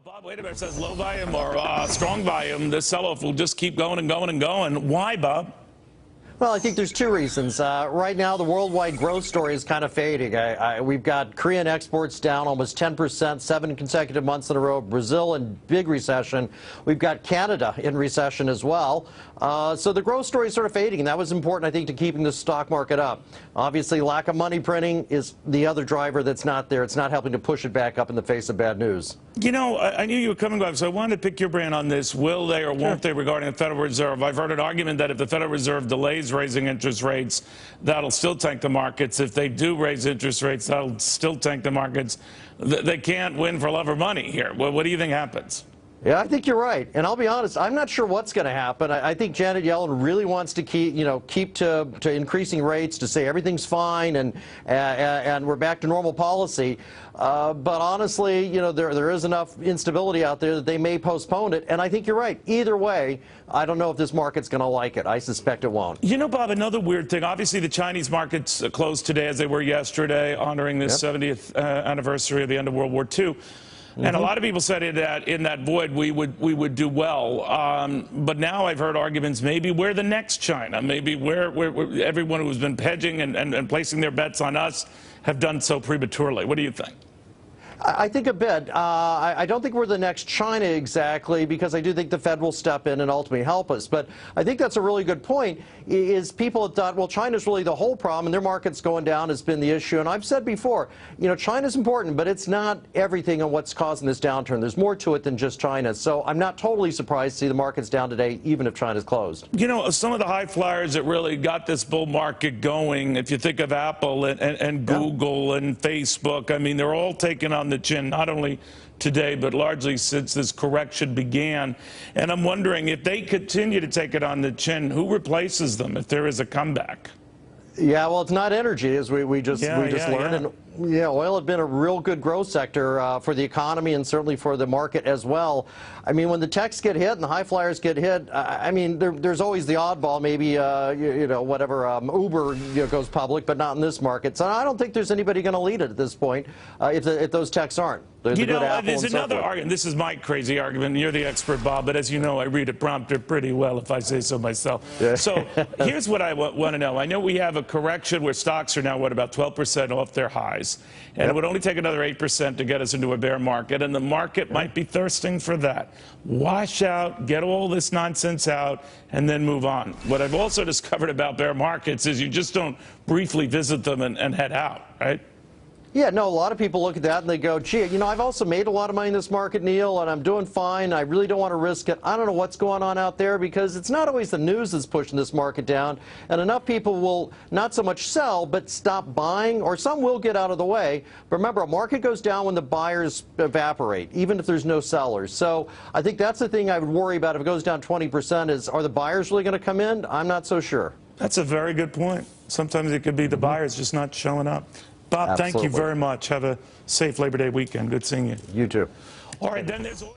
Bob, wait a minute. It says low volume or strong volume. This sell-off will just keep going and going and going. Why, Bob? Well, I think there's two reasons. Right now, the worldwide growth story is kind of fading. We've got Korean exports down almost 10%, 7 consecutive months in a row. Brazil in big recession. We've got Canada in recession as well. So the growth story is sort of fading, and that was important, I think, to keeping the stock market up. Obviously, lack of money printing is the other driver that's not there. It's not helping to push it back up in the face of bad news. You know, I knew you were coming, Bob, so I wanted to pick your brain on this. Will they or won't they regarding the Federal Reserve? I've heard an argument that if the Federal Reserve delays raising interest rates, that'll still tank the markets. If they do raise interest rates, that'll still tank the markets. They can't win for love or money here. What do you think happens? Yeah, I think you're right. And I'll be honest, I'm not sure what's going to happen. I think Janet Yellen really wants to keep to increasing rates, to say everything's fine and we're back to normal policy. But honestly, there is enough instability out there that they may postpone it. And I think you're right. Either way, I don't know if this market's going to like it. I suspect it won't. You know, Bob, another weird thing. Obviously, the Chinese markets closed today as they were yesterday, honoring the 70th anniversary of the end of World War II. And a lot of people said in that void we would do well, but now I've heard arguments maybe we're the next China, maybe we're everyone who's been hedging and placing their bets on us have done so prematurely. What do you think? I think a bit. I don't think we're the next China exactly, because I do think the Fed will step in and ultimately help us. But I think that's a really good point, is people have thought, well, China's really the whole problem, and their market's going down has been the issue. And I've said before, China's important, but it's not everything on what's causing this downturn. There's more to it than just China. So I'm not totally surprised to see the market's down today, even if China's closed. You know, some of the high flyers that really got this bull market going, if you think of Apple and Google and Facebook, I mean, they're all taking on the chin, not only today, but largely since this correction began. And I'm wondering, if they continue to take it on the chin, who replaces them if there is a comeback? Yeah, well, it's not energy, as we just learned. And oil had been a real good growth sector for the economy and certainly for the market as well. I mean, when the techs get hit and the high flyers get hit, I mean, there's always the oddball, maybe whatever Uber goes public, but not in this market. So I don't think there's anybody going to lead it at this point if those techs aren't. There's another argument. This is my crazy argument. You're the expert, Bob, but as you know, I read a prompter pretty well, if I say so myself. So here's what I want to know. I know we have a correction where stocks are now, about 12% off their highs. And it would only take another 8% to get us into a bear market, and the market might be thirsting for that. Wash out, get all this nonsense out, and then move on. What I've also discovered about bear markets is you just don't briefly visit them and head out, right? Yeah, no, a lot of people look at that and they go, gee, I've also made a lot of money in this market, Neil, and I'm doing fine. I really don't want to risk it. I don't know what's going on out there, because it's not always the news that's pushing this market down. And enough people will not so much sell, but stop buying, or some will get out of the way. But remember, a market goes down when the buyers evaporate, even if there's no sellers. So I think that's the thing I would worry about if it goes down 20%, is, are the buyers really going to come in? I'm not so sure. That's a very good point. Sometimes it could be the buyers just not showing up. Bob, thank you very much. Have a safe Labor Day weekend. Good seeing you. You too. All right, then there's